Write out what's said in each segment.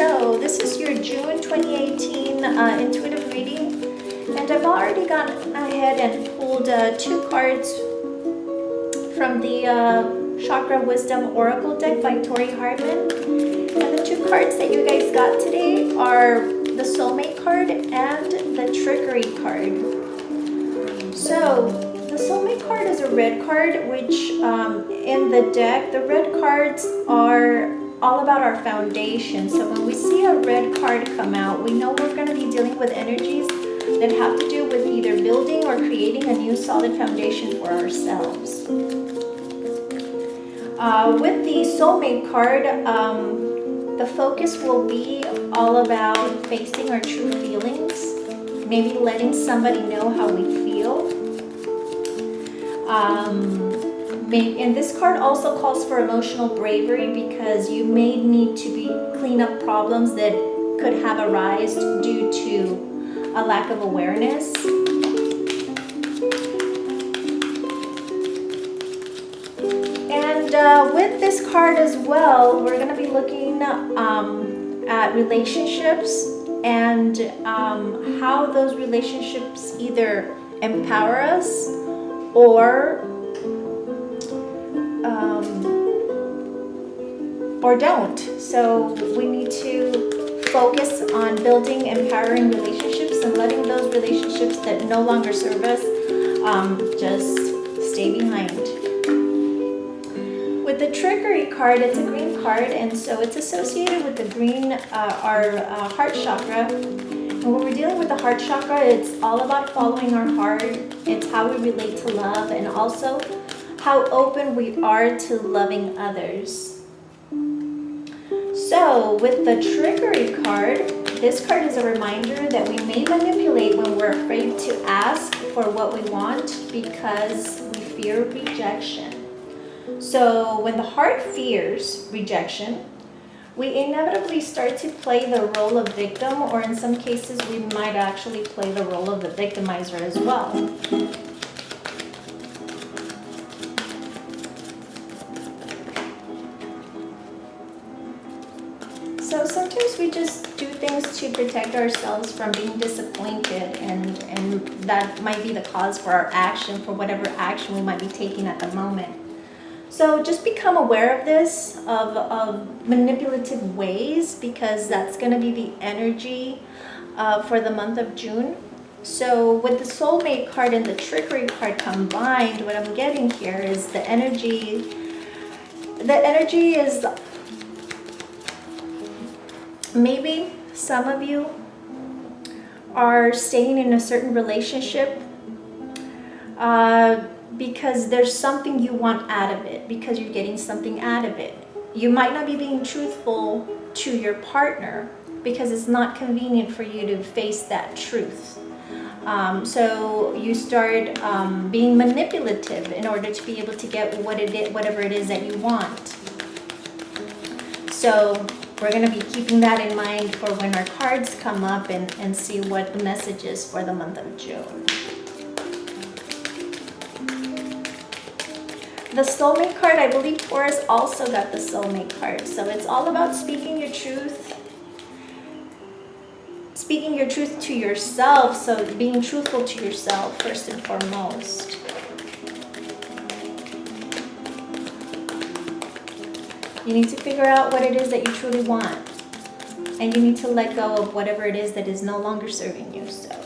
So this is your June 2018 intuitive reading, and I've already gone ahead and pulled 2 cards from the Chakra Wisdom Oracle deck by Tori Hartman. And the 2 cards that you guys got today are the Soulmate card and the Trickery card. So the Soulmate card is a red card, which in the deck, the red cards are all about our foundation. So when we see a red card come out, we know we're going to be dealing with energies that have to do with either building or creating a new solid foundation for ourselves. With the Soulmate card, the focus will be all about facing our true feelings, maybe letting somebody know how we feel. And this card also calls for emotional bravery, because you may need to clean up problems that could have arisen due to a lack of awareness. And with this card as well, we're going to be looking at relationships and how those relationships either empower us or don't. So we need to focus on building empowering relationships and letting those relationships that no longer serve us just stay behind. With the Trickery card, it's a green card, and so it's associated with the green, our heart chakra. And when we're dealing with the heart chakra, it's all about following our heart. It's how we relate to love, and also how open we are to loving others. So with the Trickery card, this card is a reminder that we may manipulate when we're afraid to ask for what we want because we fear rejection. So when the heart fears rejection, we inevitably start to play the role of victim, or in some cases we might actually play the role of the victimizer as well. So sometimes we just do things to protect ourselves from being disappointed, and that might be the cause for our action, for whatever action we might be taking at the moment. So just become aware of this, of manipulative ways, because that's going to be the energy for the month of June. So with the Soulmate card and the Trickery card combined, what I'm getting here is the energy is, maybe some of you are staying in a certain relationship because there's something you want out of it, because you're getting something out of it. You might not be being truthful to your partner because it's not convenient for you to face that truth. So you start being manipulative in order to be able to get whatever it is that you want. So we're going to be keeping that in mind for when our cards come up and see what the message is for the month of June. The Soulmate card, I believe Taurus also got the Soulmate card. So it's all about speaking your truth. Speaking your truth to yourself. So being truthful to yourself first and foremost. You need to figure out what it is that you truly want. And you need to let go of whatever it is that is no longer serving you. So.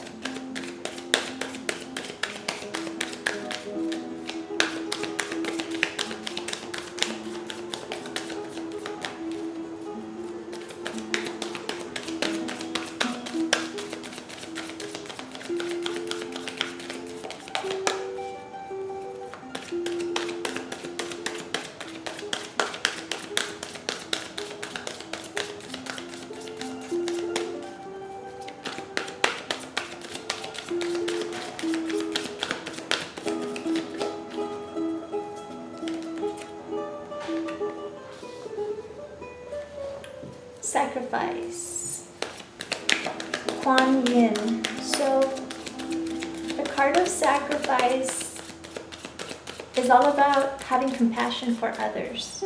Sacrifice. Kuan Yin. So the card of sacrifice is all about having compassion for others.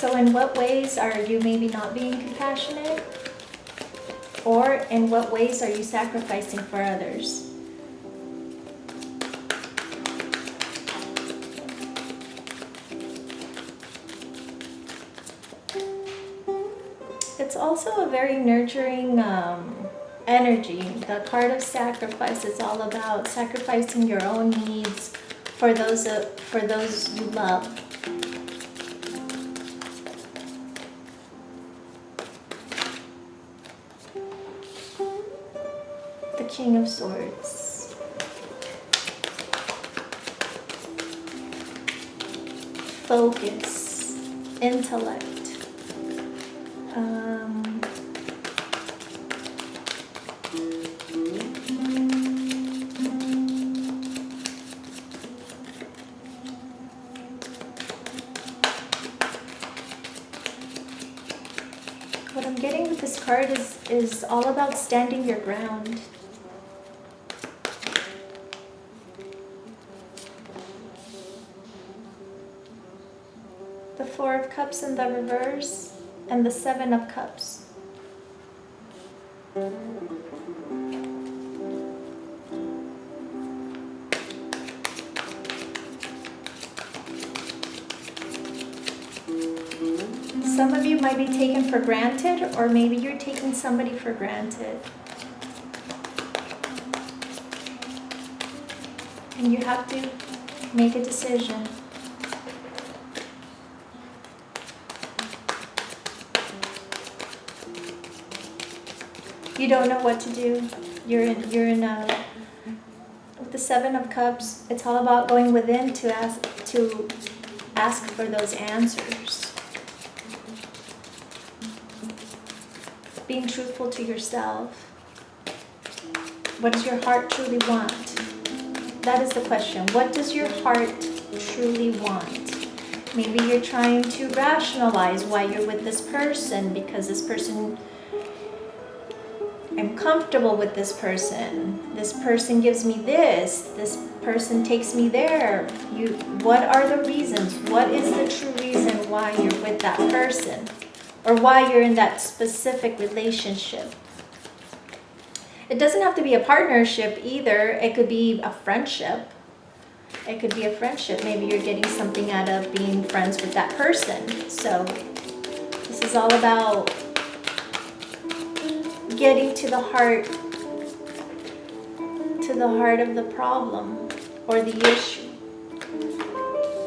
So in what ways are you maybe not being compassionate? Or in what ways are you sacrificing for others? It's also a very nurturing energy. The card of sacrifice is all about sacrificing your own needs for those you love. The King of Swords. Focus, intellect. What I'm getting with this card is all about standing your ground. The Four of Cups in the reverse and the Seven of Cups. Some of you might be taken for granted, or maybe you're taking somebody for granted. And you have to make a decision. You don't know what to do. You're in a, with the Seven of Cups, it's all about going within to ask for those answers. Being truthful to yourself. What does your heart truly want? That is the question. What does your heart truly want? Maybe you're trying to rationalize why you're with this person, because this person, I'm comfortable with this person gives me this person takes me there. What are the reasons? What is the true reason why you're with that person? Or why you're in that specific relationship? It doesn't have to be a partnership either. It could be a friendship. It could be a friendship. Maybe you're getting something out of being friends with that person. So this is all about getting to the heart of the problem or the issue.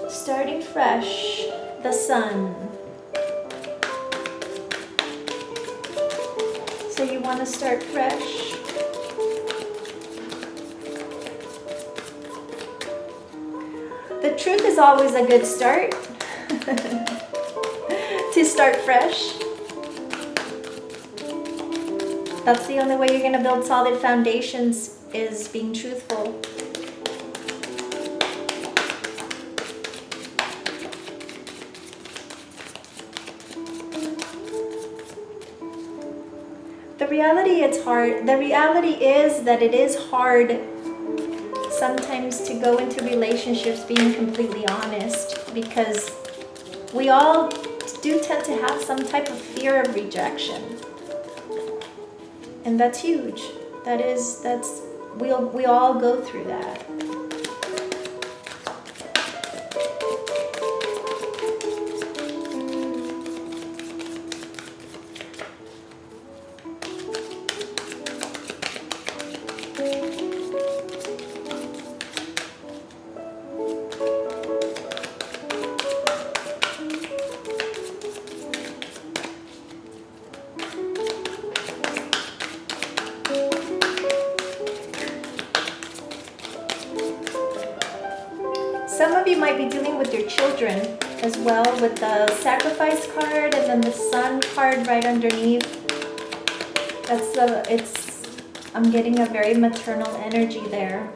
Starting fresh, the Sun. So you want to start fresh. The truth is always a good start. To start fresh. That's the only way you're going to build solid foundations, is being truthful. The reality is that it is hard sometimes to go into relationships being completely honest, because we all do tend to have some type of fear of rejection. And that's huge. We all go through that. Some of you might be dealing with your children as well, with the Sacrifice card and then the Sun card right underneath. I'm getting a very maternal energy there.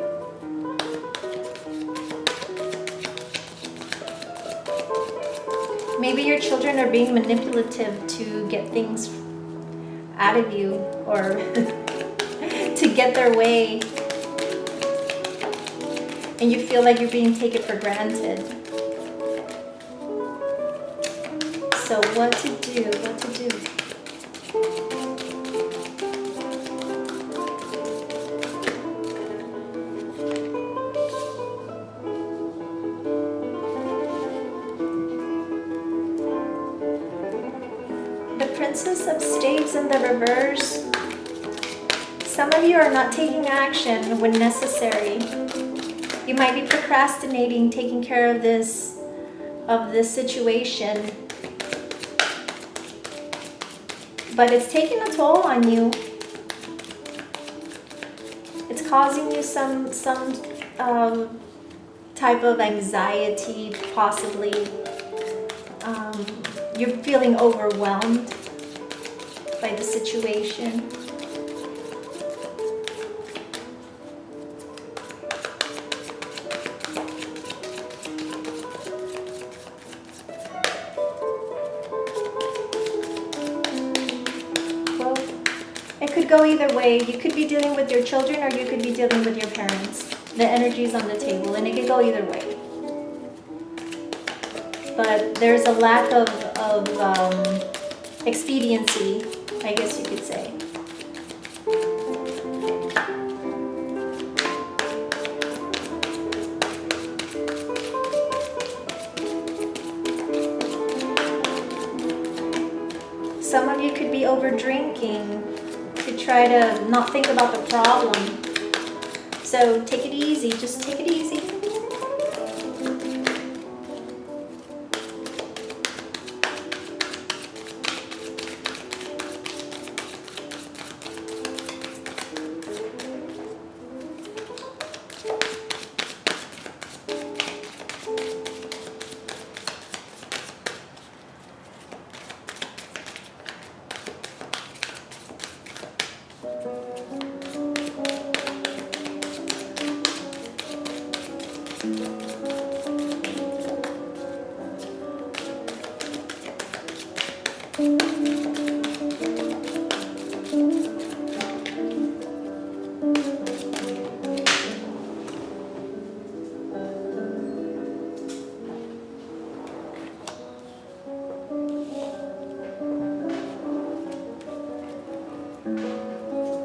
Maybe your children are being manipulative to get things out of you, or to get their way. And you feel like you're being taken for granted. So what to do, what to do? The Princess of Staves in the reverse. Some of you are not taking action when necessary. You might be procrastinating taking care of this situation. But it's taking a toll on you. It's causing you some type of anxiety, possibly. You're feeling overwhelmed by the situation. It could go either way. You could be dealing with your children or you could be dealing with your parents. The energy is on the table and it could go either way. But there's a lack of expediency, I guess you could say. Some of you could be over drinking to try to not think about the problem. So take it easy, just take it easy.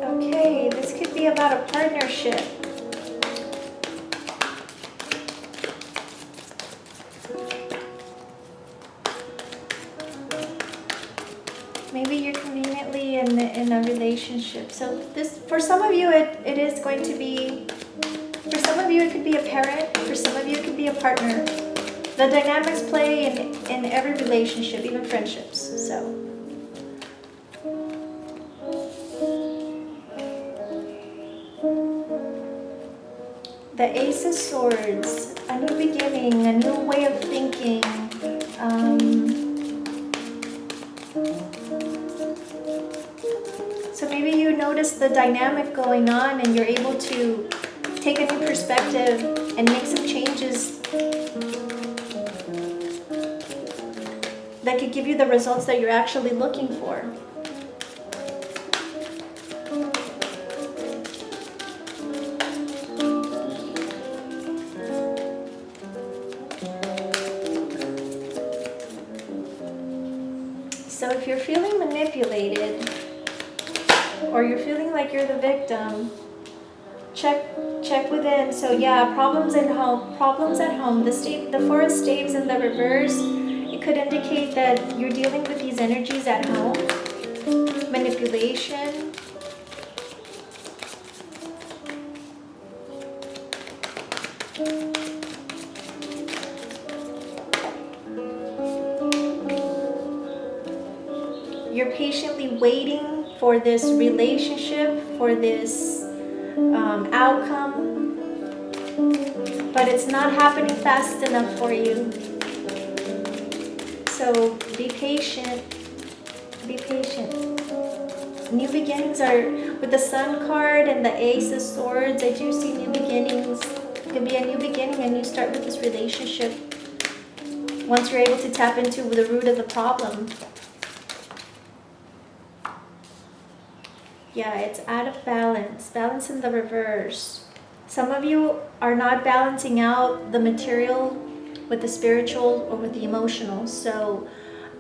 Okay, this could be about a partnership. Maybe you're conveniently in a relationship. So this, for some of you, it is going to be, for some of you it could be a parent, for some of you it could be a partner. The dynamics play in every relationship, even friendships. So. The Ace of Swords, a new beginning, a new way of thinking. So maybe you notice the dynamic going on and you're able to take a new perspective and make some changes that could give you the results that you're actually looking for. So if you're feeling manipulated or you're feeling like you're the victim, check within. So yeah, problems at home. The Four of Staves in the reverse, it could indicate that you're dealing with these energies at home. Manipulation. You're patiently waiting for this relationship, for this outcome, but it's not happening fast enough for you. So be patient. Be patient. New beginnings are with the Sun card and the Ace of Swords. I do see new beginnings. It could be a new beginning, a new start with this relationship. Once you're able to tap into the root of the problem. Yeah, it's out of balance. Balance in the reverse. Some of you are not balancing out the material with the spiritual or with the emotional. So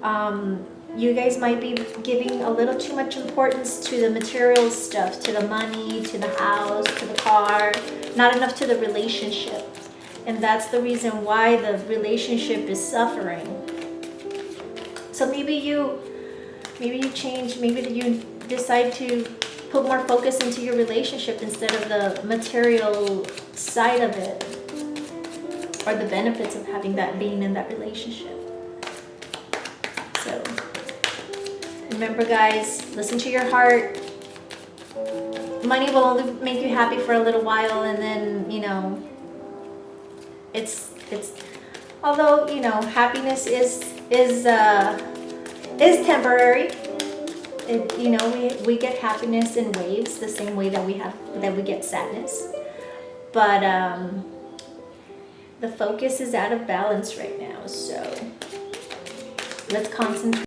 You guys might be giving a little too much importance to the material stuff, to the money, to the house, to the car, not enough to the relationship. And that's the reason why the relationship is suffering. So maybe you change, maybe you decide to put more focus into your relationship instead of the material side of it, or the benefits of having that, being in that relationship. So remember, guys, listen to your heart. Money will only make you happy for a little while, and then, you know, it's although, you know, happiness is temporary. You know, we get happiness in waves, the same way that we get sadness. But the focus is out of balance right now, so let's concentrate.